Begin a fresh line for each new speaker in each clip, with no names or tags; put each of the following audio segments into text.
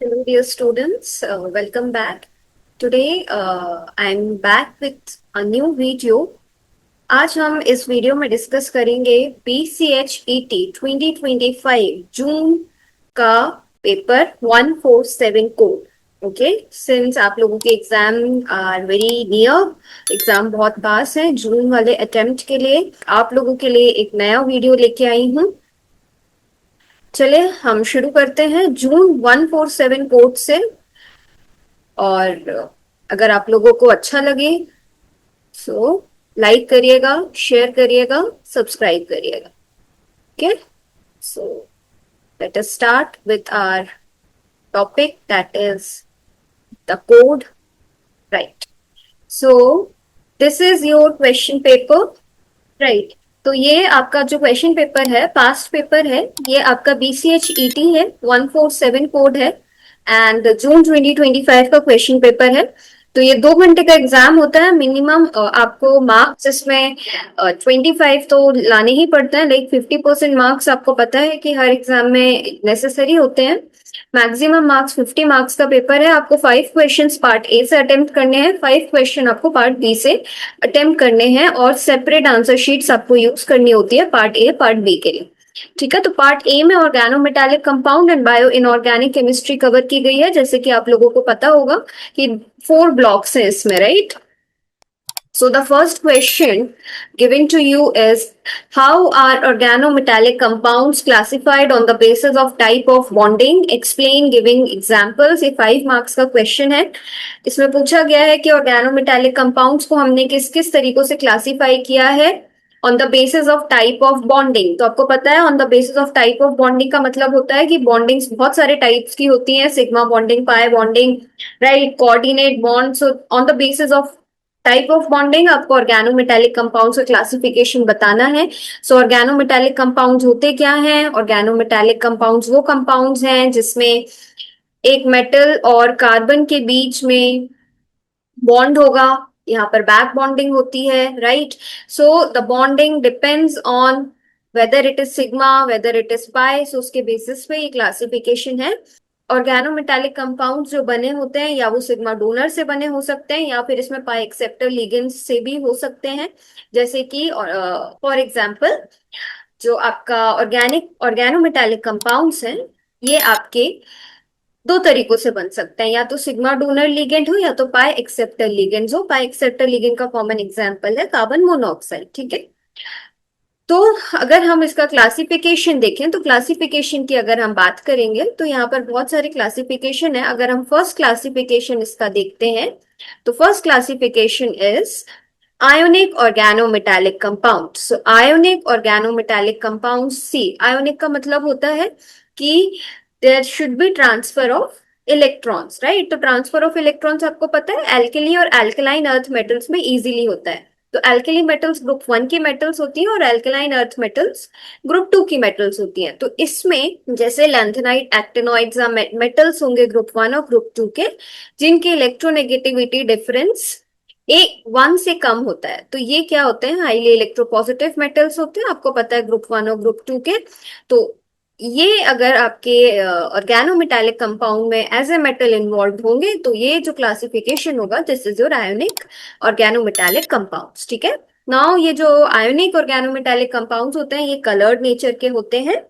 Hello, dear students. Welcome back. Today, I'm back with a new video. आज हम इस video में discuss करेंगे BCHET 2025 जून का पेपर 147 कोड। ओके, सिंस आप लोगों के exam are very near, exam बहुत पास है, जून वाले अटेम्प्ट के लिए आप लोगों के लिए एक नया वीडियो लेके आई हूँ। चलिए हम शुरू करते हैं जून 147 कोड से। और अगर आप लोगों को अच्छा लगे सो लाइक करिएगा, शेयर करिएगा, सब्सक्राइब करिएगा। Okay, so let us start with our topic that is the code. Right, so this is your question paper. Right, तो ये आपका जो क्वेश्चन पेपर है, पास्ट पेपर है, ये आपका BCHET है, 147 कोड है एंड जून 2025 का क्वेश्चन पेपर है। तो ये 2 घंटे का एग्जाम होता है मिनिमम। आपको मार्क्स इसमें 25 तो लाने ही पड़ता है, लाइक 50% मार्क्स आपको पता है कि हर एग्जाम में नेसेसरी होते हैं। मैक्सिमम मार्क्स 50 मार्क्स का पेपर है। आपको 5 क्वेश्चंस पार्ट ए से अटेम्प्ट करने हैं, 5 क्वेश्चन आपको पार्ट बी से अटेम्प्ट करने हैं और सेपरेट आंसर शीट्स आपको यूज करनी होती है पार्ट ए पार्ट बी के लिए। ठीक है, तो पार्ट ए में organometallic compound and bio inorganic chemistry cover की गई है, जैसे कि आप लोगों को पता होगा कि 4 ब्लॉक्स हैं इसमें। Right, so the first question given to you is, how are organometallic compounds classified on the basis of type of bonding? Explain giving examples। ये 5 मार्क्स का क्वेश्चन है। इसमें पूछा गया है कि ऑर्गेनोमेटालिक कंपाउंड्स को हमने किस किस तरीकों से क्लासिफाई किया है on the basis of type of bonding. तो आपको पता है on the basis of type of bonding का मतलब होता है कि बॉन्डिंग्स बहुत सारे टाइप्स की होती हैं, sigma bonding, pi bonding, right, coordinate bond. So on the basis of type of bonding आपको ऑर्गेनोमेटालिक कंपाउंड्स का क्लासिफिकेशन बताना है। सो ऑर्गेनोमेटालिक कंपाउंड्स होते क्या हैं? ऑर्गेनोमेटालिक कंपाउंड्स वो कंपाउंड्स हैं जिसमें एक मेटल और कार्बन के बीच में बॉन्ड होगा, यहाँ पर बैक बॉन्डिंग होती है। Right, so the bonding depends on whether it is sigma, whether it is pi. So उसके बेसिस पे ये क्लासिफिकेशन है। ऑर्गेनोमेटालिक कंपाउंड जो बने होते हैं या वो सिग्मा डोनर से बने हो सकते हैं या फिर इसमें पाई एक्सेप्टर लिगेंड्स से भी हो सकते हैं, जैसे कि फॉर एग्जांपल जो आपका ऑर्गेनोमेटालिक कंपाउंड्स हैं, ये आपके 2 तरीकों से बन सकते हैं, या तो सिग्मा डोनर लिगेंड हो या तो पाई एक्सेप्टर लिगेंड हो। पाई एक्सेप्टर लिगेंड का कॉमन एग्जांपल है कार्बन मोनोऑक्साइड। ठीक है, तो अगर हम इसका क्लासिफिकेशन देखें तो क्लासिफिकेशन की अगर हम बात करेंगे तो यहाँ पर बहुत सारे क्लासिफिकेशन है। अगर हम फर्स्ट क्लासिफिकेशन इसका देखते हैं तो first classification is ionic organometallic compound. So ionic organometallic compound, see ionic का मतलब होता है कि there should be transfer of electrons. Right, तो ट्रांसफर ऑफ इलेक्ट्रॉन्स आपको पता है एल्कली और एल्कलाइन अर्थ मेटल्स में इजीली होता है। तो एल्कली मेटल्स ग्रुप 1 की मेटल्स होती हैं और एल्कलाइन अर्थ मेटल्स ग्रुप 2 की मेटल्स होती हैं। तो इसमें जैसे लैंथेनाइट, एक्टिनोइड्स मेटल्स होंगे ग्रुप 1 और ग्रुप 2 के, जिनकी इलेक्ट्रोनेगेटिविटी डिफरेंस A1 से कम होता है। तो ये क्या होते हैं? हाईली इलेक्ट्रोपॉजिटिव मेटल्स होते हैं, आपको पता है ग्रुप 1 और ग्रुप 2 के। तो ये अगर आपके ऑर्गेनोमेटालिक कंपाउंड में एज ए मेटल इन्वॉल्व होंगे तो ये जो क्लासिफिकेशन होगा, this is your ionic organometallic compounds. ठीक है, नाउ ये जो आयोनिक ऑर्गेनोमेटालिक कंपाउंड्स होते हैं ये कलर्ड नेचर के होते हैं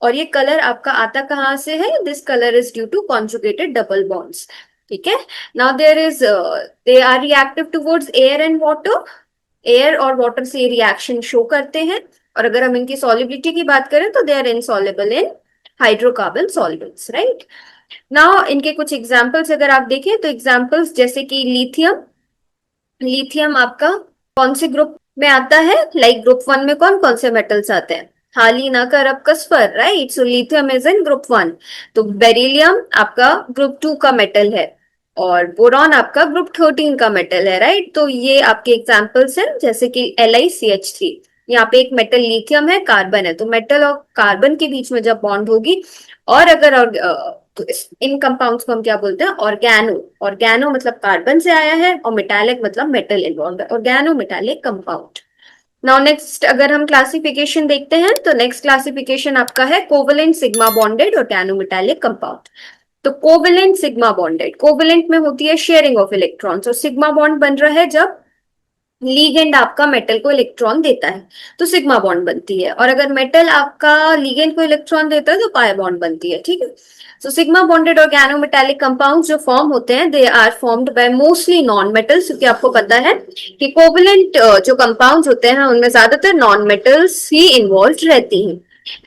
और ये कलर आपका आता कहाँ से है? This colour is due to conjugated double bonds. ठीक है, now there is they are reactive towards air and water. Air और वाटर से रिएक्शन शो करते हैं। और अगर हम इनकी सॉलिबिलिटी की बात करें तो they are insoluble in hydrocarbon solvents. Right, now इनके कुछ एग्जांपल्स अगर आप देखें तो एग्जांपल्स जैसे कि लिथियम। लिथियम आपका कौन से ग्रुप में आता है? लाइक ग्रुप 1 में कौन कौन से मेटल्स आते हैं? हाली ना करब कसफर। Right, so lithium is in group 1। तो बेरिलियम आपका ग्रुप 2 का मेटल है और बोरॉन आपका ग्रुप 13 का मेटल है। राइट, तो ये आपके एग्जांपल्स हैं जैसे कि LiCH3। यहाँ पे एक मेटल लिथियम है, कार्बन है, तो मेटल और कार्बन के बीच में जब बॉन्ड होगी और अगर तो इन कंपाउंड्स को हम क्या बोलते हैं? ऑर्गेनो। ऑर्गेनो मतलब कार्बन से आया है और मेटालिक मतलब मेटल इन्वॉल्व है, organometallic compound. Now next अगर हम क्लासिफिकेशन देखते हैं तो नेक्स्ट क्लासिफिकेशन आपका है covalent sigma bonded organometallic compound. तो कोवेलेंट सिग्मा बॉन्डेड, कोवेलेंट में होती है शेयरिंग ऑफ इलेक्ट्रॉन्स, और सिग्मा बॉन्ड बन रहा है जब लीगेंड आपका मेटल को इलेक्ट्रॉन देता है तो सिग्मा बॉन्ड बनती है, और अगर मेटल आपका लीगेंड को इलेक्ट्रॉन देता है तो पाई बॉन्ड बनती है। ठीक है, सो सिग्मा बॉन्डेड ऑर्गेनोमेटालिक कंपाउंड्स जो फॉर्म होते हैं they are formed by mostly non metals, क्योंकि आपको पता है कि कोवेलेंट जो कंपाउंड्स होते हैं उनमें ज्यादातर नॉन मेटल्स ही इन्वॉल्व रहती हैं,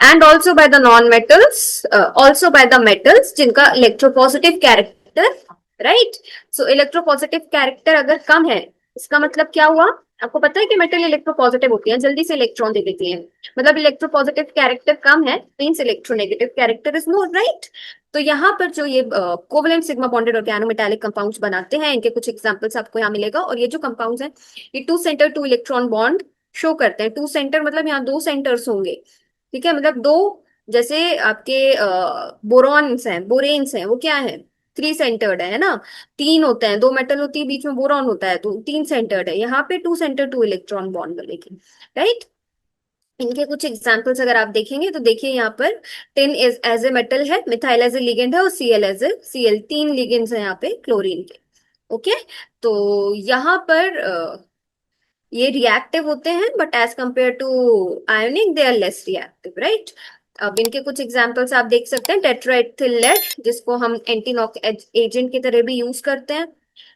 and also by the non metals, also by the metals जिनका इलेक्ट्रोपॉजिटिव कैरेक्टर, राइट। सो इलेक्ट्रोपॉजिटिव कैरेक्टर अगर कम है, इसका मतलब क्या हुआ, आपको पता है कि मेटल इलेक्ट्रोपॉजिटिव होती है, जल्दी से इलेक्ट्रॉन दे देती है, मतलब इलेक्ट्रोपॉजिटिव कैरेक्टर कम है means electronegative character is more, right. तो यहाँ पर जो ये covalent sigma bonded organometallic compounds बनाते हैं, इनके कुछ एग्जांपल्स आपको यहाँ मिलेगा, और ये जो कंपाउंड्स हैं ये two centre two electron bond show करते हैं। टू सेंटर मतलब यहाँ दो सेंटर्स होंगे, ठीक है, मतलब दो, जैसे आपके बोरॉन्स हैं, बोरेन्स हैं, वो क्या है, थ्री सेंटर्ड है ना, तीन होते हैं, दो मेटल होती है, बीच में बोरॉन होता है, तो तीन सेंटर्ड है, यहाँ पे two centre two electron bond बनेगी, राइट। इनके कुछ एग्जांपल्स अगर आप देखेंगे तो देखिए यहाँ पर tin is as a metal है, मिथाइल एज ए लिगेंड है, और सीएल एज ए सीएल, तीन लिगेंड्स हैं यहाँ पे क्लोरीन के। ओके, तो यहाँ पर ये रिएक्टिव होते हैं, but as compare to ionic they are less reactive, right. अब इनके कुछ एग्जांपल्स आप देख सकते हैं, टेट्राएथिल लेड जिसको हम एंटी नॉक एजेंट की तरह भी यूज करते हैं।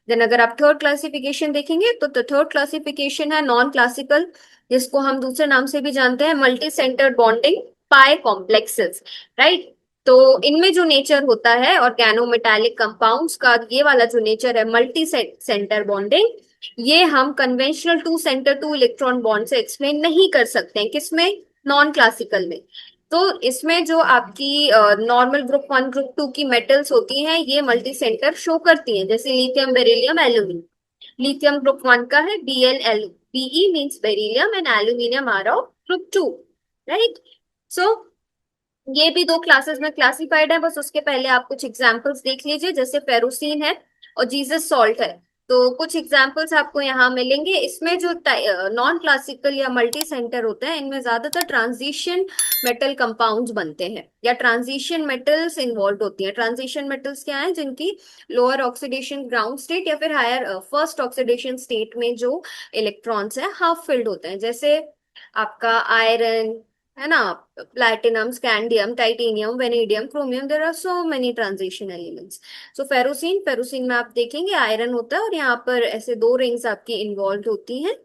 देन अगर आप थर्ड क्लासिफिकेशन देखेंगे तो थर्ड क्लासिफिकेशन है नॉन क्लासिकल, जिसको हम दूसरे नाम से भी जानते हैं मल्टी सेंटर्ड बॉन्डिंग पाई कॉम्प्लेक्सेस, राइट। तो इनमें जो नेचर होता है ऑर्गेनोमेटालिक कंपाउंड्स का, ये वाला जो नेचर है मल्टी सेंटर बॉन्डिंग, ये हम conventional to centre two electron bond से एक्सप्लेन नहीं कर सकते हैं, किसमें, नॉन क्लासिकल में। तो इसमें जो आपकी normal group one group two की मेटल्स होती हैं ये मल्टी सेंटर शो करती हैं, जैसे lithium, beryllium, aluminium. Lithium group one का है BnL, Be means beryllium and aluminium are of group two, right. So ये भी दो क्लासेस में क्लासिफाइड है, बस उसके पहले आप कुछ एग्जांपल्स देख लीजिए, जैसे फेरोसिन है और जीसस सॉल्ट है, तो कुछ एग्जांपल्स आपको यहाँ मिलेंगे। इसमें जो नॉन क्लासिकल या मल्टी सेंटर होते हैं इनमें ज्यादातर ट्रांजिशन मेटल कंपाउंड्स बनते हैं, या ट्रांजिशन मेटल्स इन्वॉल्व होती हैं। ट्रांजिशन मेटल्स क्या है, जिनकी लोअर ऑक्सीडेशन ग्राउंड स्टेट या फिर हायर फर्स्ट ऑक्सीडेशन स्टेट में जो इलेक्ट्रॉन्स है हाफ फिल्ड होते हैं, जैसे आपका आयरन है ना, platinum, scandium, titanium, vanadium, chromium, there are so many transition elements. So ferrocene, ferrocene में आप देखेंगे आयरन होता है और यहाँ पर ऐसे दो रिंग्स आपकी इन्वॉल्व होती हैं,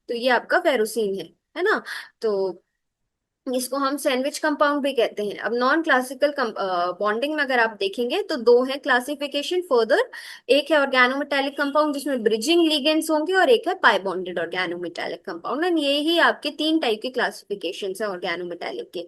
तो ये आपका फेरोसिन है ना। तो इसको हम सैंडविच कंपाउंड भी कहते हैं। अब नॉन क्लासिकल बॉन्डिंग में अगर आप देखेंगे तो दो है क्लासिफिकेशन फर्दर, एक है ऑर्गेनोमेटालिक कंपाउंड जिसमें ब्रिजिंग लिगेंड्स होंगे, और एक है पाई बॉन्डेड ऑर्गेनोमेटालिक कंपाउंड, एंड ये ही आपके तीन टाइप के क्लासिफिकेशन है ऑर्गेनोमेटालिक के।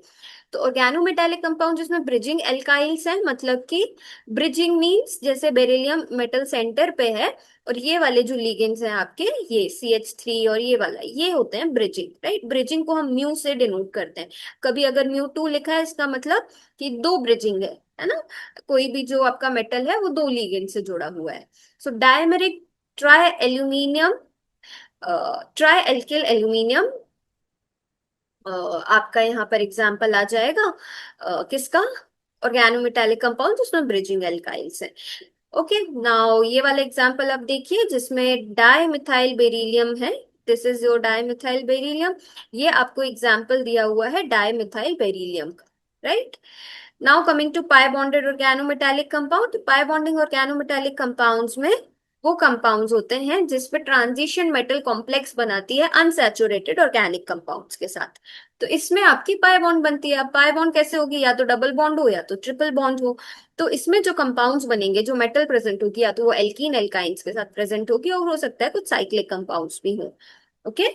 तो ऑर्गेनोमेटालिक कंपाउंड जिसमें ब्रिजिंग एल्काइल्स है, मतलब कि ब्रिजिंग मीन्स जैसे बेरिलियम मेटल सेंटर पे है, और ये वाले जो लिगेंड्स हैं आपके, ये CH3 और ये वाला, ये होते हैं ब्रिजिंग, राइट। ब्रिजिंग को हम म्यू से डिनोट करते हैं, कभी अगर म्यू 2 लिखा है इसका मतलब कि दो ब्रिजिंग है ना, कोई भी जो आपका मेटल है वो दो लिगेंड से जुड़ा हुआ है। So dimeric tri aluminium, trialkyl aluminium आपका यहाँ पर एग्जाम्पल आ जाएगा, किसका, ऑर्गेनोमेटालिक कंपाउंड जिसमें ब्रिजिंग एल्काइल्स है। ओके, नाउ ये वाला एग्जांपल आप देखिए जिसमें डाई मिथाइल बेरिलियम है, this is your dimethyl beryllium, ये आपको एग्जांपल दिया हुआ है डाई मिथाइल बेरिलियम का, right. Now coming to pi bonded organometallic compound, pi bonding organometallic compounds में वो कंपाउंड्स होते हैं जिसपे ट्रांजिशन मेटल कॉम्प्लेक्स बनाती है अनसैचुरेटेड ऑर्गेनिक कंपाउंड्स के साथ, तो इसमें आपकी पाई बॉन्ड बनती है। अब पाई बॉन्ड कैसे होगी, या तो डबल बॉन्ड हो या तो ट्रिपल बॉन्ड हो। तो इसमें जो कंपाउंड्स बनेंगे, जो मेटल प्रेजेंट होगी, या तो वो एल्कीन एल्काइंस के साथ प्रेजेंट होगी, और हो सकता है कुछ साइक्लिक कंपाउंड्स भी हो। ओके,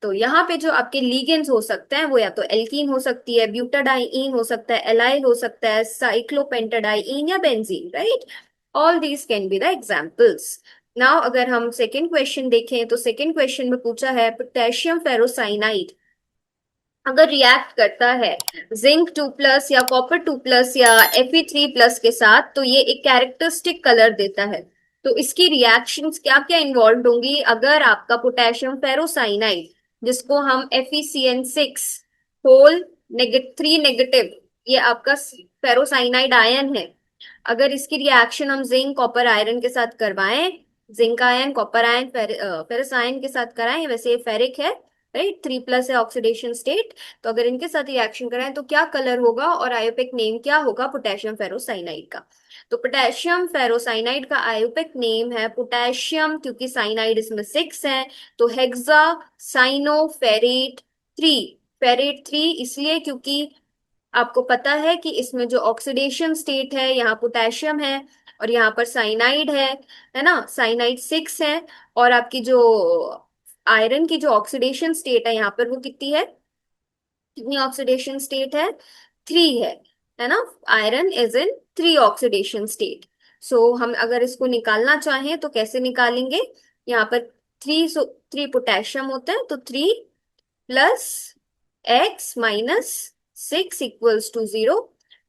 तो यहाँ पे जो आपके लीगेंड्स हो सकते हैं वो या तो एल्कीन हो सकती है, ब्यूटाडाइइन हो सकता है, एलाइल हो सकता है, साइक्लोपेंटाडाइइन या benzene, right. All these can be the examples. Now अगर हम सेकेंड क्वेश्चन देखें तो सेकेंड क्वेश्चन में पूछा है पोटेशियम फेरोसाइनाइड अगर रिएक्ट करता है जिंक 2+ या कॉपर 2+ या Fe3+ के साथ, तो ये एक कैरेक्टरिस्टिक कलर देता है। तो इसकी रिएक्शंस क्या क्या इन्वॉल्व होंगी, अगर आपका पोटेशियम फेरोसाइनाइड, जिसको हम FeCN6 होल 3 नेगेटिव, ये आपका फेरोसाइनाइड आयन है, अगर इसकी रिएक्शन हम जिंक कॉपर आयरन के साथ करवाएं, zinc ion copper ion ferrous ion के साथ कराएं, वैसे ये फेरिक है, राइट, 3+ है ऑक्सीडेशन स्टेट। तो अगर इनके साथ रिएक्शन कराएं तो क्या कलर होगा और आयोपिक नेम क्या होगा पोटेशियम फेरोसाइनाइड का? तो पोटेशियम फेरोसाइनाइड का आयोपिक नेम है पोटेशियम, क्योंकि साइनाइड इसमें 6 है, तो हेक्सा साइनोफेरेट 3। फेरेट 3 इसलिए क्योंकि आपको पता है कि इसमें जो ऑक्सीडेशन स्टेट है, यहाँ पोटेशियम है और यहाँ पर साइनाइड है ना, साइनाइड 6 है। और आपकी जो आयरन की जो ऑक्सीडेशन स्टेट है यहाँ पर वो कितनी है, कितनी ऑक्सीडेशन स्टेट है, 3 है ना। Iron is in 3 oxidation state. So हम अगर इसको निकालना चाहें तो कैसे निकालेंगे? यहाँ पर 3 पोटेशियम होता है, तो 3 + x - 6 = 0।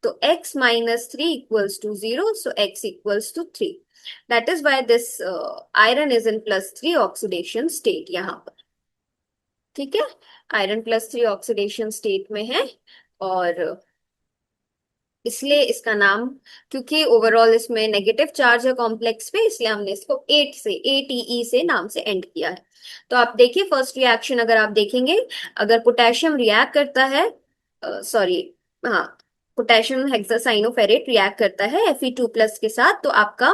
तो x - 3 = 0, so x = 3। That is why this iron is in +3 oxidation state यहाँ पर। ठीक है, आयरन +3 ऑक्सीडेशन स्टेट में है, और इसलिए इसका नाम, क्योंकि ओवरऑल इसमें नेगेटिव चार्ज है कॉम्प्लेक्स पे, इसलिए हमने इसको 8 से नाम से एंड किया है। तो आप देखिए फर्स्ट रिएक्शन अगर आप देखेंगे, अगर पोटेशियम रिएक्ट करता है, सॉरी, हाँ, पोटेशियम हेक्सासाइनोफेरेट रिएक्ट करता है Fe2+ के साथ, तो आपका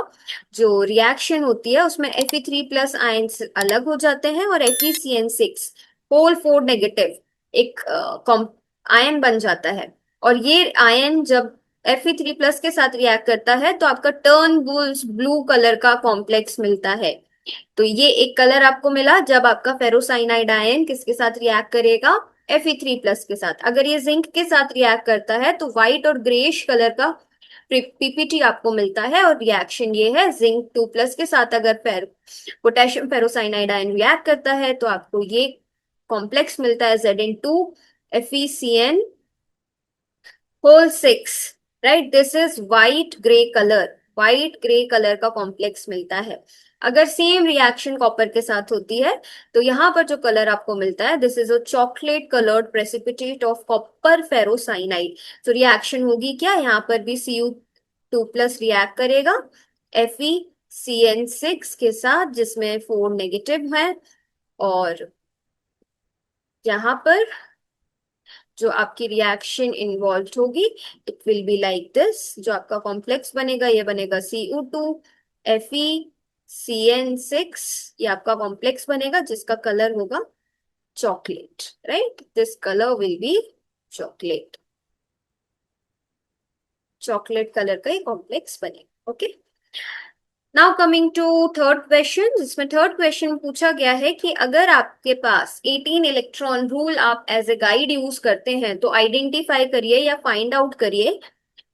जो रिएक्शन होती है उसमें Fe3+ आयन अलग हो जाते हैं और FeCN6 होल 4 नेगेटिव एक आयन बन जाता है। और ये आयन जब Fe3+ के साथ रिएक्ट करता है तो आपका टर्न ब्लू कलर का कॉम्प्लेक्स मिलता है। तो ये एक कलर आपको मिला जब आपका फेरोसाइनाइड आयन किसके साथ रिएक्ट करेगा, Fe3+ के साथ। अगर ये जिंक के साथ रिएक्ट करता है तो व्हाइट और ग्रेश कलर का पीपीटी आपको मिलता है, और रिएक्शन ये है जिंक 2+ के साथ अगर पोटेशियम फेरोसाइनाइड आयन रिएक्ट करता है तो आपको ये कॉम्प्लेक्स मिलता है Zn2 FeCN whole 6, right. This is white grey colour, white grey colour का कॉम्प्लेक्स मिलता है। अगर सेम रिएक्शन कॉपर के साथ होती है तो यहाँ पर जो कलर आपको मिलता है, this is a chocolate coloured precipitate of copper ferrocyanide. तो रिएक्शन होगी क्या, यहाँ पर भी Cu2+ रिएक्ट करेगा FeCN6 के साथ जिसमें 4 नेगेटिव है, और यहाँ पर जो आपकी रिएक्शन इन्वॉल्व होगी it will be like this. जो आपका कॉम्प्लेक्स बनेगा ये बनेगा Cu2 FeCN6, ये आपका कॉम्प्लेक्स बनेगा जिसका कलर होगा chocolate, right. This colour will be chocolate, chocolate colour का ये कॉम्प्लेक्स बनेगा। Okay, now coming to third question, जिसमें थर्ड क्वेश्चन पूछा गया है कि अगर आपके पास 18 इलेक्ट्रॉन रूल आप एज ए गाइड यूज करते हैं तो आइडेंटिफाई करिए या फाइंड आउट करिए।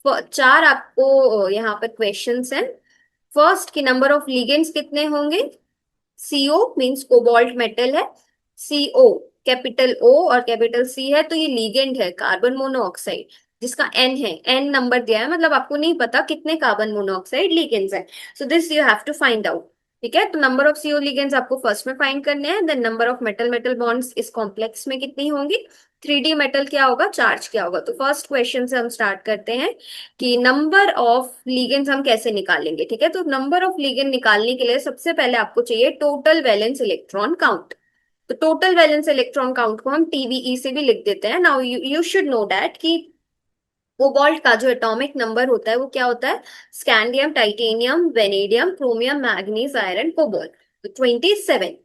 4 आपको यहाँ पर क्वेश्चंस हैं। फर्स्ट की नंबर ऑफ लिगेंड्स कितने होंगे, CO मींस कोबाल्ट मेटल है, CO कैपिटल O और कैपिटल C है, तो ये लिगेंड है कार्बन मोनोऑक्साइड जिसका N है, N नंबर दिया है, मतलब आपको नहीं पता कितने कार्बन मोनोऑक्साइड लिगेंड्स हैं। So this you have to find out. ठीक है, तो नंबर ऑफ CO लिगेंड्स आपको फर्स्ट में फाइंड करने हैं, then number of metal metal bonds इस कॉम्प्लेक्स में कितनी होंगी, 3D मेटल क्या होगा, चार्ज क्या होगा। तो फर्स्ट क्वेश्चन से हम स्टार्ट करते हैं कि नंबर ऑफ लिगेंड्स हम कैसे निकालेंगे। ठीक है, तो नंबर ऑफ लिगेंड निकालने के लिए सबसे पहले आपको चाहिए टोटल वैलेंस इलेक्ट्रॉन काउंट। तो टोटल वैलेंस इलेक्ट्रॉन काउंट को हम TVE से भी लिख देते हैं। Now you should know that कि कोबाल्ट का जो एटॉमिक नंबर होता है वो क्या होता है, scandium titanium vanadium chromium manganese iron cobalt, तो 27।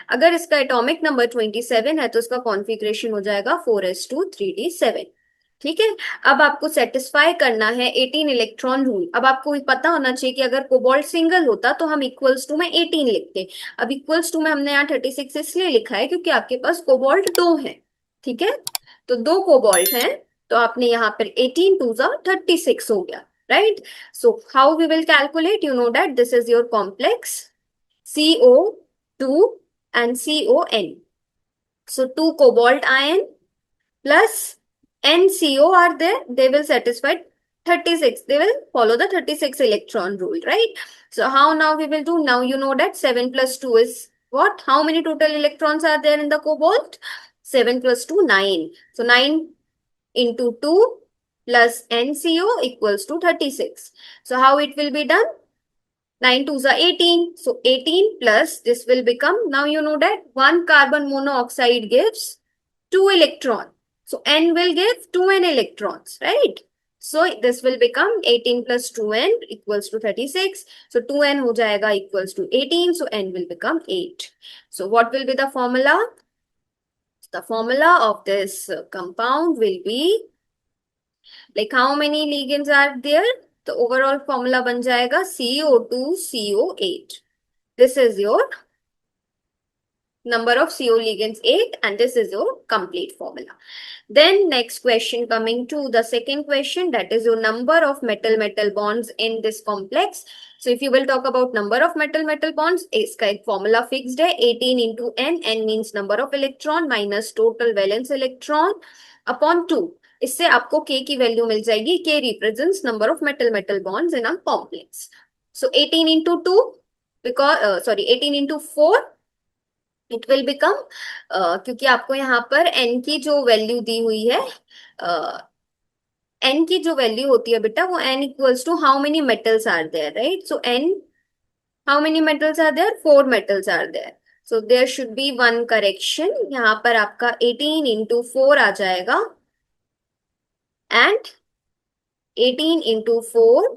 अगर इसका एटॉमिक नंबर 27 है तो इसका कॉन्फ़िगरेशन हो जाएगा 4s2 3d7। ठीक है, अब आपको सेटिस्फाई करना है 18 इलेक्ट्रॉन रूल। अब आपको पता होना चाहिए कि अगर कोबाल्ट सिंगल होता तो हम इक्वल्स टू में 18 लिखते। अब इक्वल्स टू में हमने यहाँ 36 इसलिए लिखा है क्योंकि आपके पास कोबाल्ट 2 है। ठीक है, तो 2 कोबाल्ट हैं, तो आपने यहाँ पर 18 2 36 हो गया, right. So how we will calculate, you know that this is your complex CO2 and CON. So 2 cobalt ion plus NCO are there, they will satisfy 36, they will follow the 36 electron rule, right? So how now we will do, now you know that 7 plus 2 is what, how many total electrons are there in the cobalt, 7 plus 2 9, so 9 into 2 plus NCO equals to 36. So how it will be done? 9 twos are 18. So 18 plus this will become, now you know that one carbon monoxide gives 2 electrons. So N will give 2n electrons, right? So this will become 18 plus 2n equals to 36. So 2n ho jayega equals to 18. So N will become 8. So what will be the formula? The formula of this compound will be, like, how many ligands are there? The overall formula ban jayega CO2CO8. This is your number of CO ligands 8, and this is your complete formula. Then next question, coming to the second question, that is your number of metal-metal bonds in this complex. So if you will talk about number of metal-metal bonds, इसका एक formula fixed है, 18 into n. N means number of electron minus total valence electron upon 2. इससे आपको K की value मिल जाएगी. K represents number of metal-metal bonds in a complex. So 18 into 2, because 18 into 4, it will become, क्योंकि आपको यहाँ पर N की जो वैल्यू दी हुई है, एन की जो वैल्यू होती है बेटा, वो N equals to how many metals are there, right? So N, how many metals are there? 4 metals are there. So there should be one correction. यहाँ पर आपका 18 इंटू 4 आ जाएगा, and 18 into 4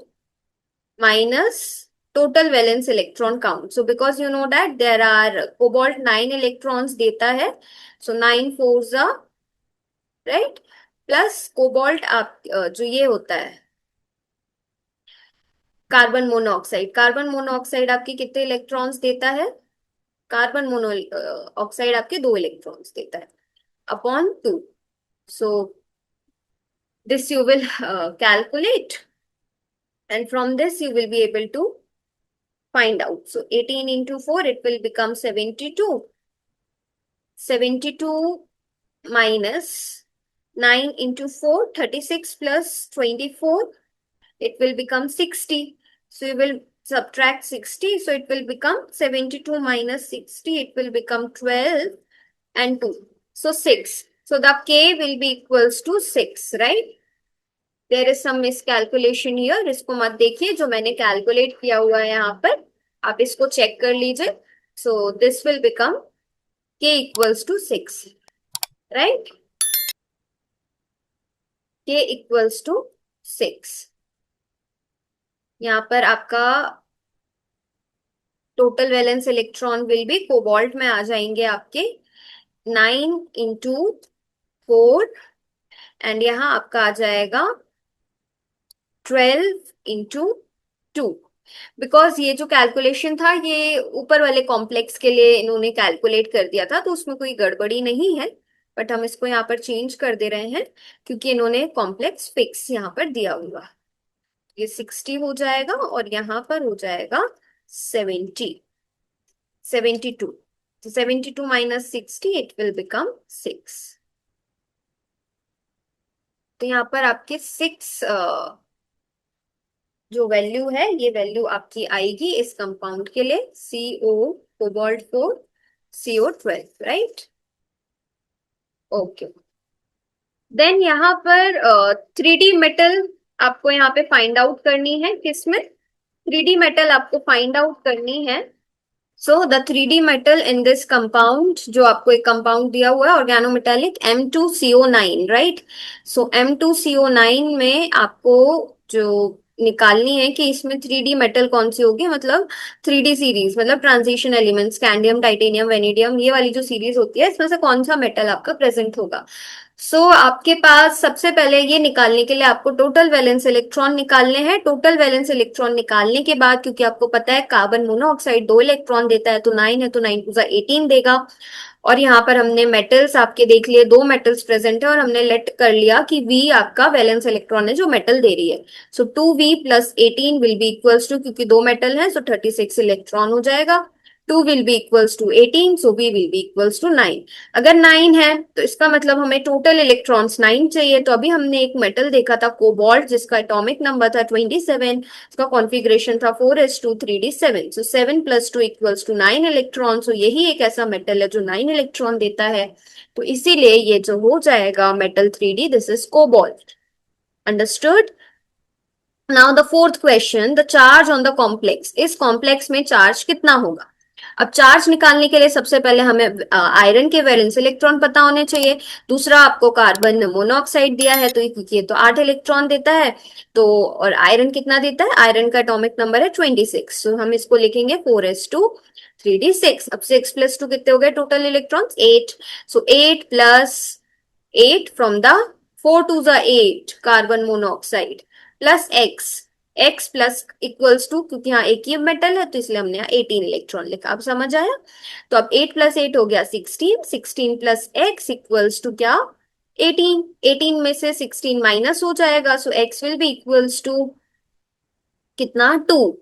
minus total valence electron count. So because you know that there are cobalt 9 electrons देता है, so 9 fours are, right? Plus cobalt आप जो ये होता है कार्बन मोनोऑक्साइड, कार्बन मोनोऑक्साइड आपके कितने इलेक्ट्रॉन्स देता है? कार्बन मोनो ऑक्साइड आपके 2 इलेक्ट्रॉन्स देता है upon 2. So this you will calculate, and from this you will be able to find out. So 18 into 4, it will become 72. 72 minus 9 into 4, 36 plus 24, it will become 60. So you will subtract 60. So it will become 72 minus 60. It will become 12 and 2. So 6. So the K will be equals to 6, right? There is some miscalculation here. इसको मत देखिए, जो मैंने calculate किया हुआ है यहाँ पर, आप इसको चेक कर लीजिए. So this will become K equals to 6, right? K equals to 6. यहाँ पर आपका total valence electron will be, cobalt में आ जाएंगे आपके 9 इंटू 4, एंड यहाँ आपका आ जाएगा 12 इंटू 2. बिकॉज ये जो कैलकुलेशन था, ये ऊपर वाले कॉम्प्लेक्स के लिए इन्होंने कैलकुलेट कर दिया था, तो उसमें कोई गड़बड़ी नहीं है, बट हम इसको यहाँ पर चेंज कर दे रहे हैं क्योंकि इन्होंने कॉम्प्लेक्स फिक्स यहाँ पर दिया हुआ. ये 60 हो जाएगा और यहाँ पर हो जाएगा 72. So 72 minus 60, it will become 6. तो यहाँ पर आपके 6 जो वैल्यू है, ये वैल्यू आपकी आएगी इस कंपाउंड के लिए, CO cobalt 4 CO12, right? Okay. Then यहाँ पर 3D मेटल आपको यहाँ पे फाइंड आउट करनी है. किसमें 3D मेटल आपको फाइंड आउट करनी है? So the 3D metal in this compound, जो आपको एक कंपाउंड दिया हुआ है ऑर्गेनोमेटालिक M2CO9, राइट? सो M2CO9 में आपको जो निकालनी है कि इसमें 3D मेटल कौन सी होगी, मतलब 3D सीरीज, मतलब transition elements, scandium, titanium, vanadium, ये वाली जो सीरीज होती है, इसमें से कौन सा मेटल आपका प्रेजेंट होगा. सो आपके पास सबसे पहले ये निकालने के लिए आपको टोटल वैलेंस इलेक्ट्रॉन निकालने हैं. टोटल वैलेंस इलेक्ट्रॉन निकालने के बाद, क्योंकि आपको पता है कार्बन मोनोऑक्साइड 2 इलेक्ट्रॉन देता है, तो 9 है तो 9 टू 18 देगा. और यहाँ पर हमने मेटल्स आपके देख लिए, 2 मेटल्स प्रेजेंट है, और हमने लेट कर लिया कि V आपका वैलेंस इलेक्ट्रॉन है जो मेटल दे रही है. So 2V plus 18 will be equals to, क्योंकि 2 मेटल है, सो 36 इलेक्ट्रॉन हो जाएगा. 2 will be equals to 18, so V will be equals to 9. अगर 9 है तो इसका मतलब हमें टोटल इलेक्ट्रॉन्स 9 चाहिए. तो अभी हमने एक मेटल देखा था कोबाल्ट, जिसका एटॉमिक नंबर था 27, इसका कॉन्फ़िगरेशन था 4s2 3d7. So 7 plus 2 equals to 9 electron. So यही एक ऐसा मेटल है जो 9 इलेक्ट्रॉन देता है. तो इसीलिए ये जो हो जाएगा metal 3D, this is cobalt. Understood? Now the fourth question, the charge on the complex, इस कॉम्प्लेक्स में चार्ज कितना होगा? अब चार्ज निकालने के लिए सबसे पहले हमें आयरन के वैलेंस इलेक्ट्रॉन पता होने चाहिए। दूसरा आपको कार्बन मोनोऑक्साइड दिया है, तो ये तो 8 इलेक्ट्रॉन देता है। तो और आयरन कितना देता है? आयरन का एटॉमिक नंबर है 26, तो हम इसको लिखेंगे 4s2 3d6। अब 6 + 2 कितने हो गए total electrons? 8। So 8 + 8 from the 4 2 8 carbon monoxide plus X, X plus equals to, क्योंकि यहाँ एक ही मेटल है तो इसलिए हमने यहाँ 18 इलेक्ट्रॉन लिखा। अब समझ आया? तो अब 8 + 8 हो गया 16, 16 प्लस एक्स इक्वल्स टू क्या? 18। 18 में से 16 माइनस हो जाएगा, so x will be equals to कितना? 2।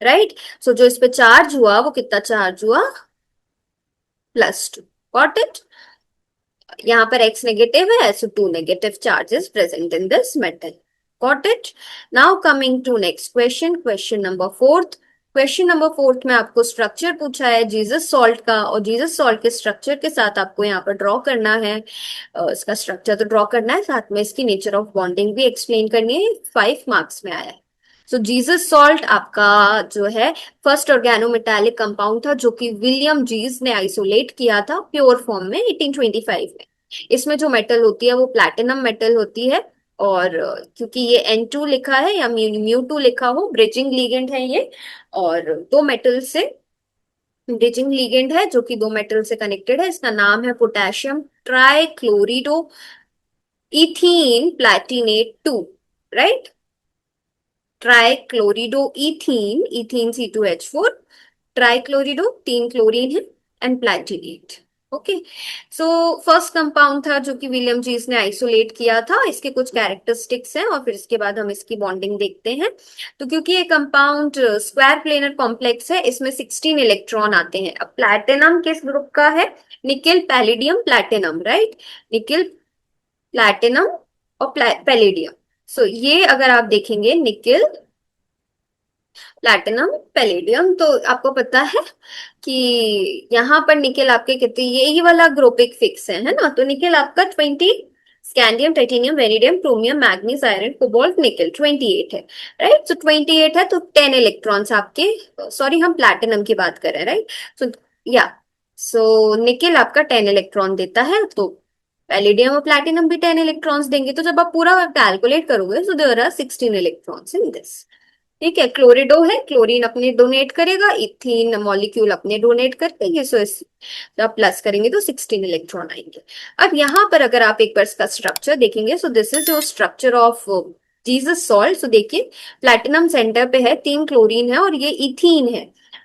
राइट? सो जो इस पे चार्ज हुआ वो कितना चार्ज हुआ? +2। Got it? यहाँ पर x नेगेटिव है, so 2 negative charges present in this metal. Got it? Now coming to next question, question number fourth. Question number fourth में आपको स्ट्रक्चर पूछा है जीसस सॉल्ट का, और जीसस सॉल्ट के स्ट्रक्चर के साथ आपको यहाँ पर ड्रॉ करना है। इसका स्ट्रक्चर तो ड्रॉ करना है, साथ में इसकी नेचर ऑफ बॉन्डिंग भी एक्सप्लेन करनी है। 5 मार्क्स में आया है। सो जीसस सॉल्ट आपका जो है फर्स्ट ऑर्गेनोमेटालिक कंपाउंड था, जो कि विलियम जीस ने आइसोलेट किया था प्योर फॉर्म में 1825 में। इसमें जो मेटल होती है वो प्लैटिनम मेटल होती है। और क्योंकि ये N2 लिखा है या म्यू2 लिखा हो, ब्रिजिंग लीगेंड है ये। और दो मेटल से ब्रिजिंग लीगेंड है, जो कि दो मेटल से कनेक्टेड है। इसका नाम है potassium trichlorido ethene platinate 2। Right? Trichlorido ethene, ethene C2H4, trichlorido 3 chlorine है, and platinate. Okay. So first compound था जो कि विलियम जीस ने आइसोलेट किया था। इसके कुछ कैरेक्टरिस्टिक्स हैं और फिर इसके बाद हम इसकी बॉन्डिंग देखते हैं। तो क्योंकि ये कंपाउंड स्क्वायर प्लेनर कॉम्प्लेक्स है, इसमें 16 इलेक्ट्रॉन आते हैं। अब प्लैटिनम किस ग्रुप का है? Nickel palladium platinum. Right? Nickel platinum और पैलिडियम। सो ये अगर आप देखेंगे निकिल प्लैटिनम पैलेडियम, तो आपको पता है कि यहाँ पर निकेल आपके कितने, ये वाला ग्रुप एक फिक्स है ना? तो निकेल आपका 20, scandium titanium vanadium chromium manganese iron cobalt nickel 28 है। राइट? सो 28 है तो 10 इलेक्ट्रॉन्स आपके, सॉरी हम प्लैटिनम की बात कर रहे हैं। राइट? सो या सो निकेल आपका 10 इलेक्ट्रॉन देता है, तो पैलेडियम और प्लैटिनम भी 10 इलेक्ट्रॉन्स देंगे। तो जब आप पूरा कैलकुलेट करोगे, so there are 16 electrons in this. ठीक है? क्लोरिडो है, क्लोरीन अपने डोनेट करेगा, इथीन मॉलिक्यूल अपने डोनेट करेंगे। सो इस जब प्लस करेंगे तो 16 इलेक्ट्रॉन आएंगे। अब यहाँ पर अगर आप एक बार इसका स्ट्रक्चर देखेंगे, so this is your structure of Zeise's salt. So देखिए, प्लैटिनम सेंटर पे है, 3 क्लोरीन है, और ये इथीन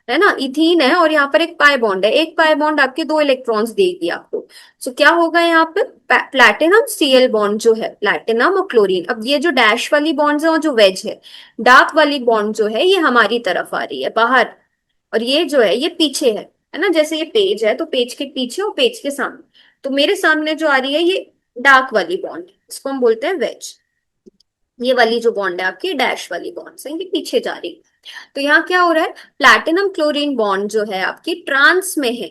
है ना? इथीन है, और यहाँ पर एक पाई बॉन्ड है। एक पाई बॉन्ड आपके 2 इलेक्ट्रॉन्स देगी आपको। सो क्या होगा यहाँ पे? प्लैटिनम Cl बॉन्ड जो है, प्लैटिनम और क्लोरीन। अब ये जो डैश वाली बॉन्ड है और जो वेज है, डार्क वाली बॉन्ड जो है ये हमारी तरफ आ रही है बाहर, और ये जो है ये पीछे है ना? जैसे ये पेज है तो पेज के पीछे और पेज के सामने, तो मेरे सामने जो आ रही है ये डार्क वाली बॉन्ड, इसको हम बोलते हैं वेज। ये वाली जो बॉन्ड है आपकी डैश वाली बॉन्ड से, ये पीछे जा रही है। तो यहाँ क्या हो रहा है? प्लैटिनम क्लोरीन बॉन्ड जो है आपकी ट्रांस में है,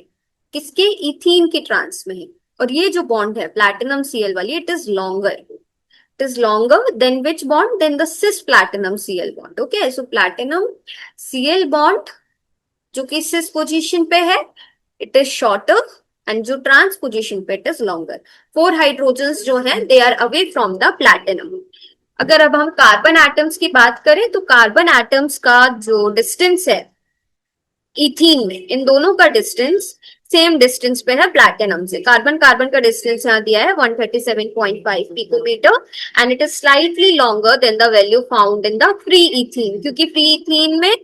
किसके? इथीन की ट्रांस में है। और ये जो बॉन्ड है प्लैटिनम Cl वाली, it is longer, it is longer than which bond? Then the cis platinum Cl bond. Okay, so platinum Cl bond जो कि cis पोजीशन पे है, it is shorter, and जो trans पोजीशन पे it is longer. 4 hydrogens जो हैं they are away from the platinum. अगर अब हम कार्बन एटम्स की बात करें, तो कार्बन एटम्स का जो डिस्टेंस है इथीन में, इन दोनों का डिस्टेंस सेम डिस्टेंस पे है प्लैटिनम से। कार्बन कार्बन का डिस्टेंस यहाँ दिया है 137.5 picometre, and it is slightly longer than the value found in the free ethene, क्योंकि फ्री इथीन में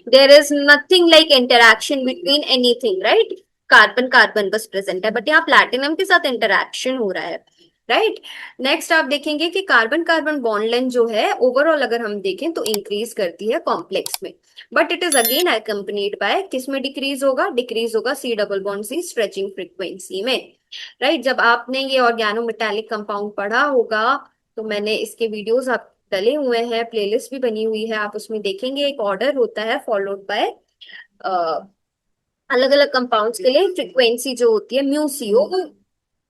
there is nothing like interaction between anything. Right? Carbon carbon बस प्रेजेंट है, but यहाँ platinum के साथ इंटरैक्शन हो रहा है। राइट? नेक्स्ट आप देखेंगे कि कार्बन कार्बन बॉन्ड लेंथ जो है ओवरऑल अगर हम देखें तो इंक्रीज करती है कॉम्प्लेक्स में, but it is again accompanied by, किस में डिक्रीज होगा? डिक्रीज होगा C double bond C stretching frequency में। राइट? जब आपने ये ऑर्गेनोमेटालिक कंपाउंड पढ़ा होगा, तो मैंने इसके वीडियोस आप डले हुए हैं, प्लेलिस्ट भी बनी हुई है, आप उसमें देखेंगे एक ऑर्डर होता है फॉलोड बाय अलग अलग कंपाउंड्स के लिए फ्रीक्वेंसी जो होती है म्यू CO,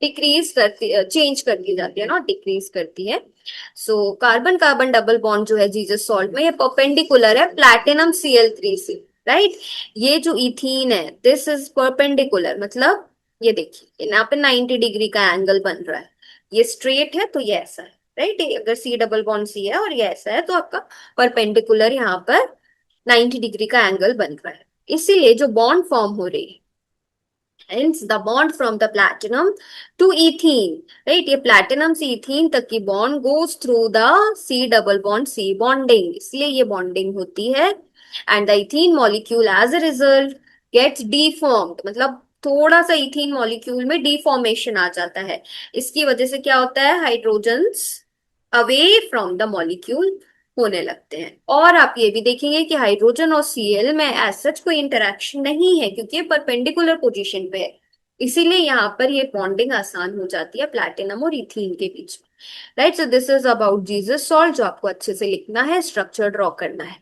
डिक्रीज करती, चेंज करती जाती है, ना डिक्रीज करती है। So carbon carbon double bond जो है जीसस सॉल्ट में, ये परपेंडिकुलर है प्लैटिनम Cl3 से, राइट। ये जो इथीन है दिस इज परपेंडिकुलर, मतलब ये देखिए यहाँ पे 90 डिग्री का एंगल बन रहा है, ये स्ट्रेट है तो ये ऐसा है, राइट। अगर सी डबल बॉन्ड सी है और ये ऐसा है तो आपका परपेंडिकुलर यहाँ पर 90 डिग्री का एंगल बन रहा है, इसीलिए जो बॉन्ड फॉर्म हो रही है, hence the bond from the platinum to ethene, right, ये platinum से ethene तक की bond goes through the C double bond C bonding, इसलिए ये bonding होती है। and the ethene molecule as a result gets deformed, मतलब थोड़ा सा इथीन मॉलिक्यूल में डिफॉर्मेशन आ जाता है, इसकी वजह से क्या होता है, hydrogens away from the molecule होने लगते हैं। और आप ये भी देखेंगे कि हाइड्रोजन और Cl में एज सच कोई इंटरेक्शन नहीं है क्योंकि ये परपेंडिकुलर पोजीशन पे है, इसीलिए यहाँ पर ये बॉन्डिंग आसान हो जाती है प्लैटिनम और इथीन के बीच में, right. So this is about Jesus salt, जो आपको अच्छे से लिखना है, स्ट्रक्चर ड्रॉ करना है।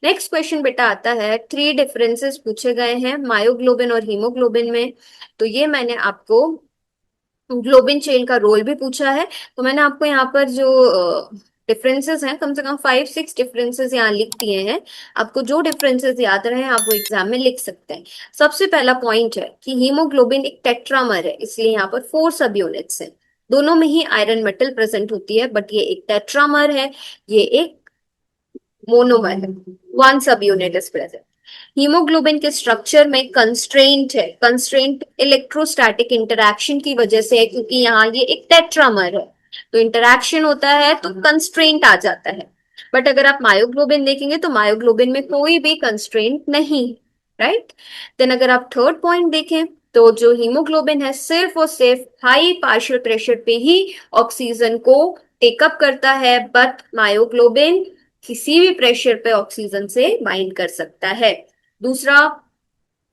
नेक्स्ट क्वेश्चन बेटा आता है, 3 डिफरेंसेस पूछे गए हैं मायोग्लोबिन और हीमोग्लोबिन में। तो ये मैंने आपको ग्लोबिन चेन का रोल भी पूछा है, तो मैंने आपको यहाँ पर जो डिफरेंसेस हैं, कम से कम 5-6 डिफरेंसेस यहाँ लिख दिए हैं। आपको जो डिफरेंसेस याद रहे आप वो एग्जाम में लिख सकते हैं। सबसे पहला पॉइंट है कि हीमोग्लोबिन एक टेट्रामर है, इसलिए यहाँ पर 4 सब यूनिट्स हैं, दोनों में ही आयरन मेटल प्रेजेंट होती है, बट ये एक टेट्रामर है, ये एक मोनोमर है, 1 सब यूनिट इज प्रेजेंट। हीमोग्लोबिन के स्ट्रक्चर में कंस्ट्रेंट है, कंस्ट्रेंट इलेक्ट्रोस्टैटिक इंटरैक्शन की वजह से है, क्योंकि यहाँ ये एक टेट्रामर है, तो इंटरैक्शन होता है तो कंस्ट्रेंट आ जाता है। बट अगर आप मायोग्लोबिन देखेंगे तो मायोग्लोबिन में कोई भी कंस्ट्रेंट नहीं, राइट। देन अगर आप थर्ड पॉइंट देखें तो जो हीमोग्लोबिन है सिर्फ और सिर्फ हाई पार्शियल प्रेशर पे ही ऑक्सीजन को टेकअप करता है, बट मायोग्लोबिन किसी भी प्रेशर पे ऑक्सीजन से बाइंड कर सकता है। दूसरा,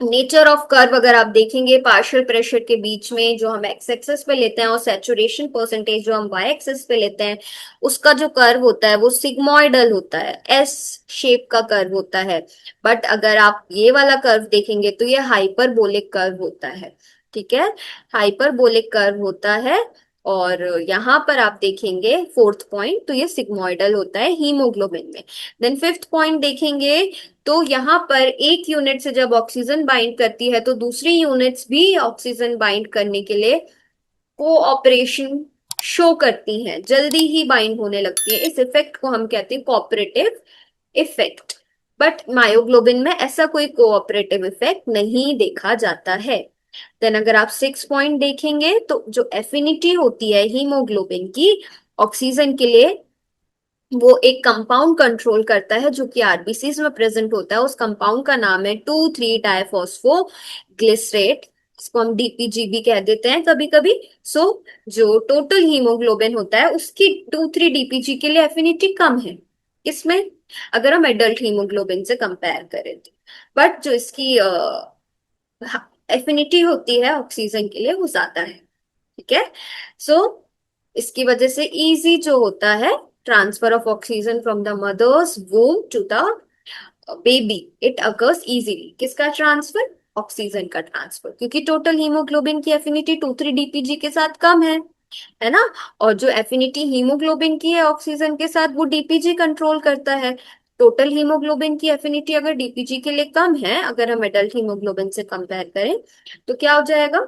नेचर ऑफ कर्व अगर आप देखेंगे पार्शियल प्रेशर के बीच में जो हम एक्स एक्सेस पे लेते हैं और सैचुरेशन परसेंटेज जो हम वाई एक्सेस पे लेते हैं, उसका जो कर्व होता है वो सिग्मोइडल होता है, एस शेप का कर्व होता है। बट अगर आप ये वाला कर्व देखेंगे तो ये हाइपरबोलिक कर्व होता है, ठीक है, हाइपरबोलिक कर्व होता है। और यहाँ पर आप देखेंगे फोर्थ पॉइंट, तो ये सिग्मोइडल होता है हीमोग्लोबिन में। देन फिफ्थ पॉइंट देखेंगे तो यहाँ पर एक यूनिट से जब ऑक्सीजन बाइंड करती है तो दूसरी यूनिट्स भी ऑक्सीजन बाइंड करने के लिए कोऑपरेशन शो करती हैं, जल्दी ही बाइंड होने लगती है, इस इफेक्ट को हम कहते हैं कोऑपरेटिव इफेक्ट। बट मायोग्लोबिन में ऐसा कोई कोऑपरेटिव इफेक्ट नहीं देखा जाता है। देन अगर आप 6 पॉइंट देखेंगे तो जो एफिनिटी होती है हीमोग्लोबिन की ऑक्सीजन के लिए, वो एक कंपाउंड कंट्रोल करता है जो कि आरबीसीज में प्रेजेंट होता है, उस कंपाउंड का नाम है 2,3 डाइफॉस्फो ग्लिसरेट, इसको हम डीपीजीबी कह देते हैं कभी कभी। सो जो टोटल हीमोग्लोबिन होता है उसकी 2,3 डीपीजी के लिए एफिनिटी कम है, इसमें अगर हम एडल्ट हीमोग्लोबिन से कंपेयर करें तो। बट जो इसकी एफिनिटी होती है ऑक्सीजन के लिए वो ज्यादा है, ठीक है। सो इसकी वजह से इजी जो होता है transfer of oxygen from the mother's womb to the baby, it occurs easily. किसका ट्रांसफर, ऑक्सीजन का ट्रांसफर, क्योंकि टोटल हीमोग्लोबिन की एफिनिटी 2,3 डीपीजी के साथ कम है ना। और जो एफिनिटी हीमोग्लोबिन की है ऑक्सीजन के साथ वो डीपीजी कंट्रोल करता है। टोटल हीमोग्लोबिन की एफिनिटी अगर डीपीजी के लिए कम है, अगर हम एडल्ट हीमोग्लोबिन से कंपेयर करें, तो क्या हो जाएगा,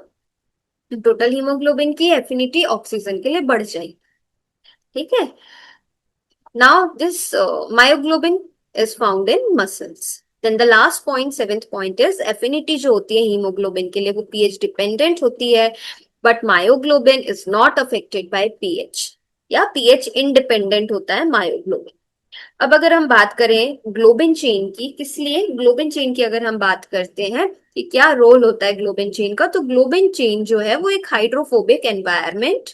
टोटल हीमोग्लोबिन की एफिनिटी ऑक्सीजन के लिए बढ़ जाएगी, ठीक है। Now this myoglobin is found in muscles. Then the last point, seventh point is affinity जो होती है हीमोग्लोबिन के लिए वो पीएच डिपेंडेंट होती है, but myoglobin is not affected by pH, या पीएच इंडिपेंडेंट होता है मायोग्लोबिन। अब अगर हम बात करें ग्लोबिन चेन की, किस लिए ग्लोबिन चेन की अगर हम बात करते हैं कि क्या रोल होता है ग्लोबिन चेन का, तो ग्लोबिन चेन जो है वो एक हाइड्रोफोबिक एनवायरनमेंट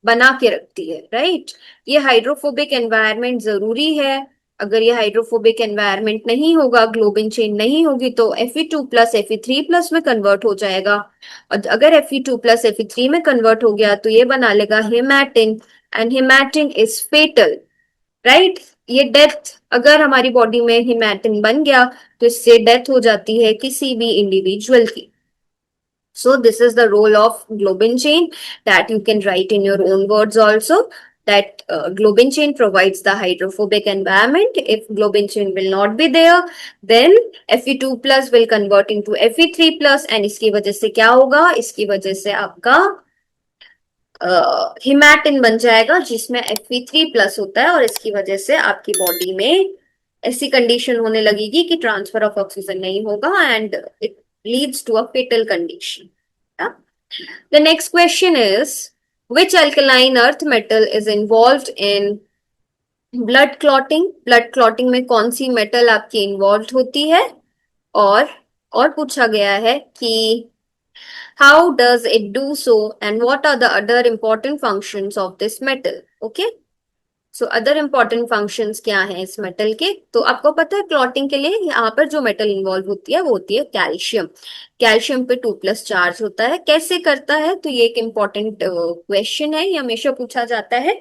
बना के रखती है, राइट। ये हाइड्रोफोबिक एनवायरनमेंट जरूरी है, अगर ये हाइड्रोफोबिक एनवायरनमेंट नहीं होगा, ग्लोबिन चेन नहीं होगी, तो Fe2+ Fe3+ में कन्वर्ट हो जाएगा। और अगर Fe2+ Fe3 में कन्वर्ट हो गया तो ये बना लेगा हेमेटिन, एंड हेमेटिन इज फेटल, राइट। ये डेथ, अगर हमारी बॉडी में हेमेटिन बन गया तो इससे डेथ हो जाती है किसी भी इंडिविजुअल की। So this is the role of globin chain that you can write in your own words also, that globin chain provides the hydrophobic environment. If globin chain will not be there, then Fe2 plus will convert into Fe3 plus, and इसकी वजह से क्या होगा, इसकी वजह से आपका हिमैटिन बन जाएगा जिसमें Fe3 प्लस होता है, और इसकी वजह से आपकी बॉडी में ऐसी कंडीशन होने लगेगी कि ट्रांसफर ऑफ ऑक्सीजन नहीं होगा and it leads to a fatal condition. The next question is, which alkaline earth metal is involved in blood clotting? Blood clotting में कौन सी मेटल आपकी इन्वॉल्व होती है? और पूछा गया है कि how does it do so and what are the other important functions of this metal? Okay, so other important functions क्या हैं इस मेटल के? तो आपको पता है क्लॉटिंग के लिए यहाँ पर जो मेटल इन्वॉल्व होती है वो होती है कैल्शियम. कैल्शियम पे 2+ चार्ज होता है. कैसे करता है? तो ये एक इम्पॉर्टेंट क्वेश्चन है, ये हमेशा पूछा जाता है.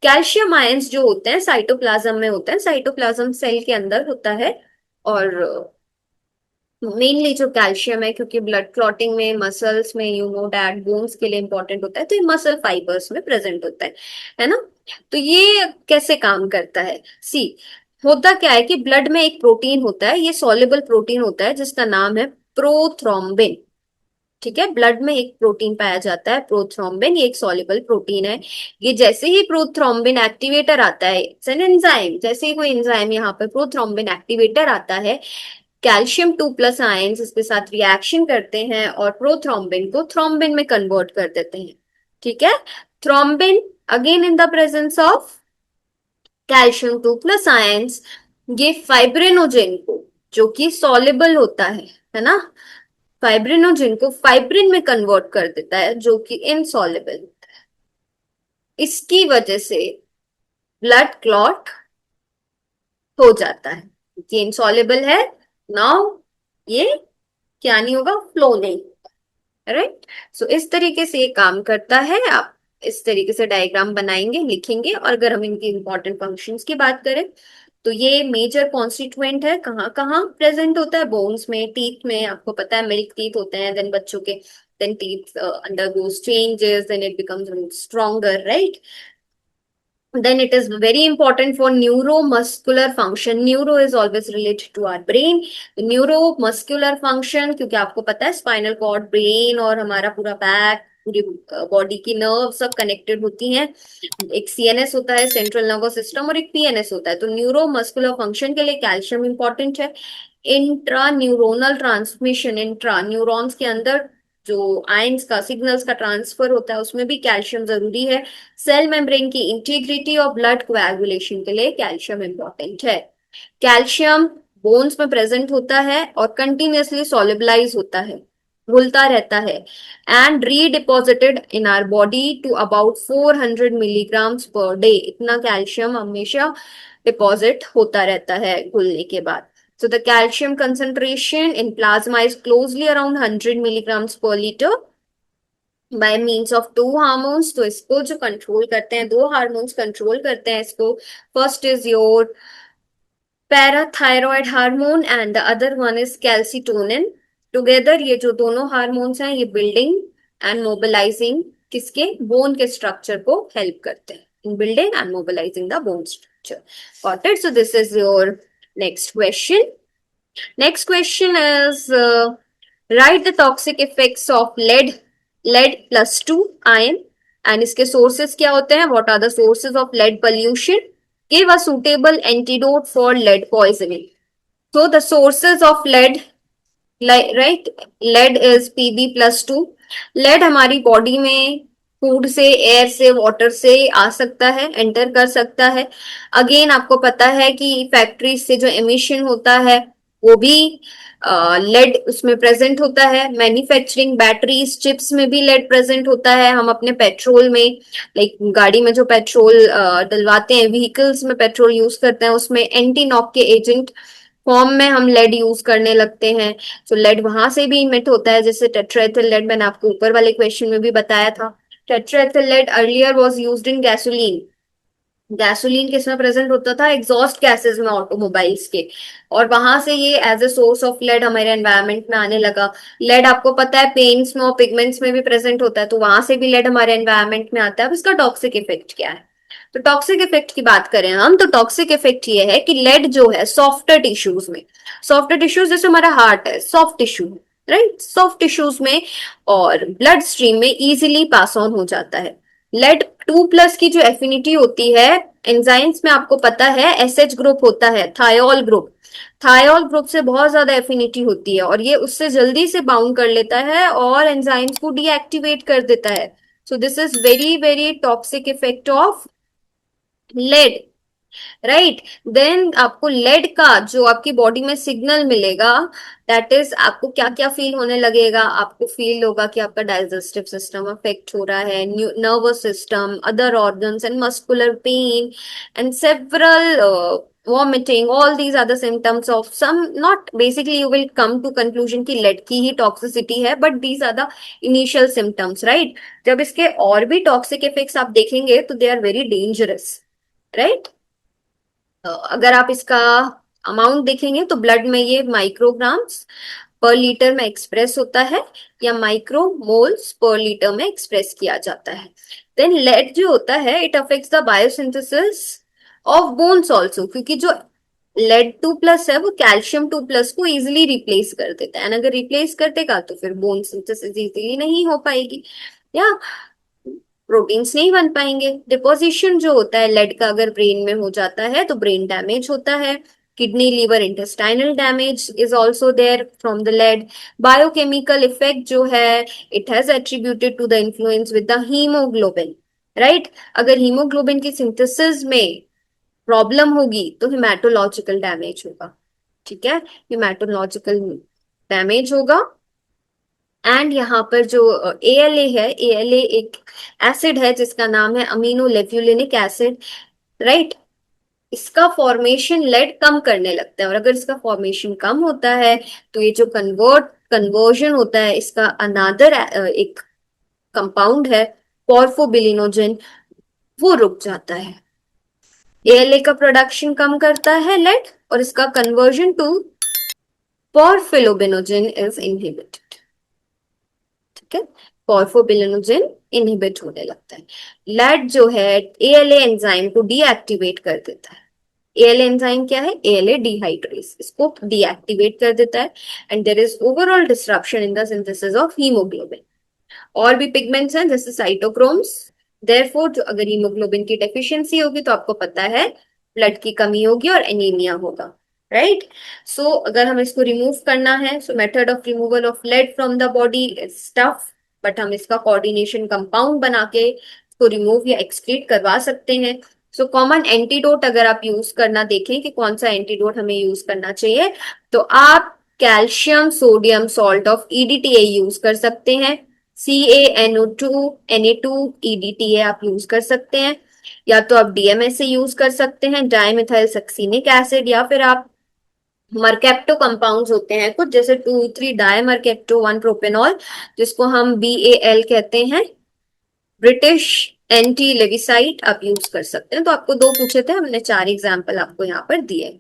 कैल्शियम आयंस जो होते हैं साइटोप्लाज्म में होते हैं, साइटोप्लाज्म सेल के अंदर होता है, और मेनली जो कैल्शियम है, क्योंकि ब्लड क्लॉटिंग में मसल्स में यू नो डैट बोन्स के लिए इंपॉर्टेंट होता है, तो ये मसल फाइबर्स में प्रेजेंट होता है ना. तो ये कैसे काम करता है? सी, होता क्या है कि ब्लड में एक प्रोटीन होता है, ये सॉल्युबल प्रोटीन होता है जिसका नाम है प्रोथ्रोम्बिन. ठीक है, ब्लड में एक प्रोटीन पाया जाता है प्रोथ्रोम्बिन, ये एक सॉल्युबल प्रोटीन है. ये जैसे ही प्रोथ्रोम्बिन एक्टिवेटर आता है, इट्स एन एंजाइम, जैसे ही कोई एंजाइम यहाँ पे प्रोथ्रोम्बिन एक्टिवेटर आता है, कैल्शियम 2+ आयंस इसके साथ रिएक्शन करते हैं और प्रोथ्रोम्बिन को थ्रोम्बिन में कन्वर्ट कर देते हैं. ठीक है, thrombin again in the presence of calcium 2+ ions, ये फाइब्रिनोजेन को, जो कि सॉल्युबल होता है ना, फाइब्रिनोजेन को फाइब्रिन में कन्वर्ट कर देता है जो कि इनसॉल्युबल. इसकी वजह से ब्लड क्लॉट हो जाता है. ये इनसॉल्युबल है, नाउ ये क्या नहीं होगा, फ्लो नहीं, राइट. सो इस तरीके से ये काम करता है. आप इस तरीके से डायग्राम बनाएंगे, लिखेंगे. और अगर हम इनकी इंपॉर्टेंट फंक्शंस की बात करें तो ये मेजर कॉन्स्टिट्यूएंट है. कहाँ कहाँ प्रेजेंट होता है? बोन्स में, टीथ में. आपको पता है मिल्क टीथ होते हैं, देन बच्चों के, then teeth undergoes changes, then it becomes stronger, right? Then it is very important for neuromuscular function. Neuro is always related to our brain. Neuromuscular function, क्योंकि आपको पता है स्पाइनल कॉर्ड, ब्रेन और हमारा पूरा बैक, पूरी बॉडी की nerve सब कनेक्टेड होती हैं. एक सीएनएस होता है, सेंट्रल नर्वस सिस्टम, और एक पीएनएस होता है. तो न्यूरोमस्कुलर फंक्शन के लिए कैल्शियम इंपॉर्टेंट है. Intra neuronal transmission, intra neurons के अंदर जो आयंस का, सिग्नल्स का ट्रांसफर होता है, उसमें भी कैल्शियम जरूरी है. सेल मेम्ब्रेन की इंटीग्रिटी और ब्लड कोएगुलेशन के लिए कैल्शियम इंपॉर्टेंट है. कैल्शियम बोन्स में प्रेजेंट होता है और कंटिन्यूअसली सॉल्युबलाइज होता है, घुलता रहता है, and redeposited in our body to about 400 milligrams per day. इतना कैल्शियम हमेशा डिपॉजिट होता रहता है घुलने के बाद. So the calcium concentration in plasma is closely around 100 milligrams per liter by means of two hormones. तो इसको जो कंट्रोल करते हैं, दो हार्मोन्स कंट्रोल करते हैं इसको. First is your parathyroid hormone and the other one is calcitonin. Together ये जो दोनों हार्मोन्स हैं, ये बिल्डिंग एंड मोबिलाइजिंग किसके, बोन के स्ट्रक्चर को हेल्प करते हैं, इन building and mobilising the bone structure. Got it? So this is your next question. Next question is, write the toxic effects of lead+2 ion, and इसके sources क्या होते हैं? What are the sources of lead pollution? Give a suitable antidote for lead poisoning. So the sources of lead, right? Lead is Pb+2. lead हमारी body में food से, air से, water से आ सकता है, एंटर कर सकता है. अगेन आपको पता है कि फैक्ट्रीज से जो एमिशन होता है वो भी लेड उसमें प्रेजेंट होता है. मैन्युफैक्चरिंग बैटरीज, चिप्स में भी लेड प्रेजेंट होता है. हम अपने पेट्रोल में, लाइक गाड़ी में जो पेट्रोल डलवाते हैं, व्हीकल्स में पेट्रोल यूज करते हैं, उसमें एंटी नॉक के एजेंट फॉर्म में हम लेड यूज करने लगते हैं. तो लेड वहां से भी इमिट होता है, जैसे टेट्राएथिल लेड मैंने आपको ऊपर वाले क्वेश्चन में भी बताया था. Tetraethyl lead earlier was used in gasoline. Gasoline किसमें प्रेजेंट होता था? एग्जॉस्ट गैसेस में, ऑटोमोबाइल्स के। और वहां से ये as a source of lead हमारे एनवायरनमेंट में आने लगा। लेड आपको पता है पेंट्स में और पिगमेंट्स में भी प्रेजेंट होता है, तो वहां से भी लेड हमारे एनवायरनमेंट में आता है। अब इसका टॉक्सिक इफेक्ट क्या है? तो टॉक्सिक इफेक्ट की बात करें हम, तो टॉक्सिक इफेक्ट ये है कि लेड जो है सॉफ्टर टिश्यूज में, सॉफ्टर टिश्यूज जैसे हमारा हार्ट है soft tissue, right, soft tissues में और ब्लड स्ट्रीम में इजिली पास ऑन हो जाता है। लेड 2+ की जो एफिनिटी होती है एंजाइम्स में, आपको पता है एसएच ग्रुप होता है, थायोल ग्रुप। थायोल ग्रुप से बहुत ज्यादा एफिनिटी होती है और ये उससे जल्दी से बाउंड कर लेता है और एंजाइम्स को डीएक्टिवेट कर देता है। So this is very very toxic effect of lead, right. Then आपको लेड का जो आपकी बॉडी में सिग्नल मिलेगा, दैट इज आपको क्या क्या फील होने लगेगा? आपको फील होगा कि आपका डाइजेस्टिव सिस्टम अफेक्ट हो रहा है, nervous system, other organs and muscular pain and several vomiting, all these are the symptoms of some, not basically you will come to conclusion कि लेड की ही टॉक्सिसिटी है, but these are the initial symptoms, right? जब इसके और भी toxic effects आप देखेंगे तो they are very dangerous, right. अगर आप इसका अमाउंट देखेंगे तो ब्लड में ये माइक्रोग्राम्स पर लीटर में एक्सप्रेस होता है या माइक्रोमोल्स पर लीटर में एक्सप्रेस किया जाता है। देन लेड जो होता है it affects the biosynthesis of bones also, क्योंकि जो लेड 2+ है वो कैल्शियम 2+ को इजिली रिप्लेस कर देता है, एंड अगर रिप्लेस कर देगा तो फिर बोन सिंथेसिस इजिली नहीं हो पाएगी या प्रोटीन्स नहीं बन पाएंगे। डिपोजिशन जो होता है लेड का अगर ब्रेन में हो जाता है तो ब्रेन डैमेज होता है। Kidney liver intestinal damage is also there from the lead. Biochemical effect जो है it has attributed to the influence with the haemoglobin, right. अगर हीमोग्लोबिन की सिंथेसिस में प्रॉब्लम होगी तो हिमेटोलॉजिकल डैमेज होगा, ठीक है, हिमेटोलॉजिकल डैमेज होगा। एंड यहाँ पर जो एएलए है, एएलए एक एसिड है जिसका नाम है अमीनो लेव्युलिनिक एसिड, राइट। इसका फॉर्मेशन लेड कम करने लगता है और अगर इसका फॉर्मेशन कम होता है तो ये जो कन्वर्जन होता है इसका अनादर एक कंपाउंड है पोर्फोबिलिनोजन, वो रुक जाता है। एएलए का प्रोडक्शन कम करता है लेड और इसका कन्वर्जन टू पोर्फिलोबिनोजन इज इनहिबिटेड, ठीक है। पोर्फोबिलिनोजन इनहिबिट होने लगता है। लेड जो है एएलए एंजाइम को डीएक्टिवेट कर देता है। एएलए एंजाइम क्या है? एएलए डिहाइड्रेस, इसको डीएक्टिवेट कर देता है and there is overall disruption in the synthesis of haemoglobin. और भी पिगमेंट्स हैं जैसे साइटोक्रोम्स। देयरफॉर जो अगर हीमोग्लोबिन की डेफिशिएंसी होगी तो आपको पता है ब्लड की कमी होगी और एनीमिया होगा, राइट। सो अगर हम इसको रिमूव करना है, so method of removal of lead from the body is tough, but हम इसका कोऑर्डिनेशन कंपाउंड बना के इसको रिमूव या एक्सक्रीट करवा सकते हैं। सो कॉमन एंटीडोट अगर आप यूज करना देखें कि कौन सा एंटीडोट हमें यूज करना चाहिए, तो आप calcium sodium salt of EDTA use कर सकते हैं। CaNO2Na2 EDTA आप यूज कर सकते हैं, या तो आप DMSA यूज कर सकते हैं, डाइमिथाइल सक्सिनिक एसिड, या फिर आप मर्केप्टो कंपाउंड्स होते हैं कुछ जैसे 2,3 डाई मर्केप्टो 1 प्रोपेनॉल, जिसको हम BAL कहते हैं, ब्रिटिश एंटी लेविसाइट, आप यूज कर सकते हैं। तो आपको दो पूछे थे, हमने 4 एग्जाम्पल आपको यहाँ पर दिए,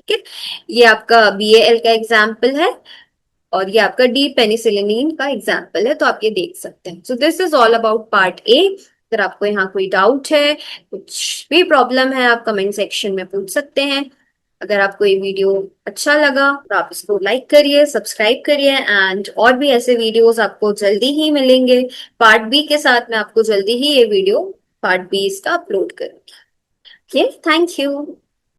ठीक है। ये आपका BAL का एग्जाम्पल है और ये आपका डी पेनिसिलिन का एग्जाम्पल है, तो आप ये देख सकते हैं। So this is all about part A. अगर आपको यहाँ कोई डाउट है, कुछ भी प्रॉब्लम है, आप कमेंट सेक्शन में पूछ सकते हैं। अगर आपको ये वीडियो अच्छा लगा तो आप इसको लाइक करिए, सब्सक्राइब करिए, एंड और भी ऐसे वीडियोस आपको जल्दी ही मिलेंगे। पार्ट बी के साथ मैं आपको जल्दी ही ये वीडियो पार्ट बी इसका अपलोड करूंगी। Okay, thank you.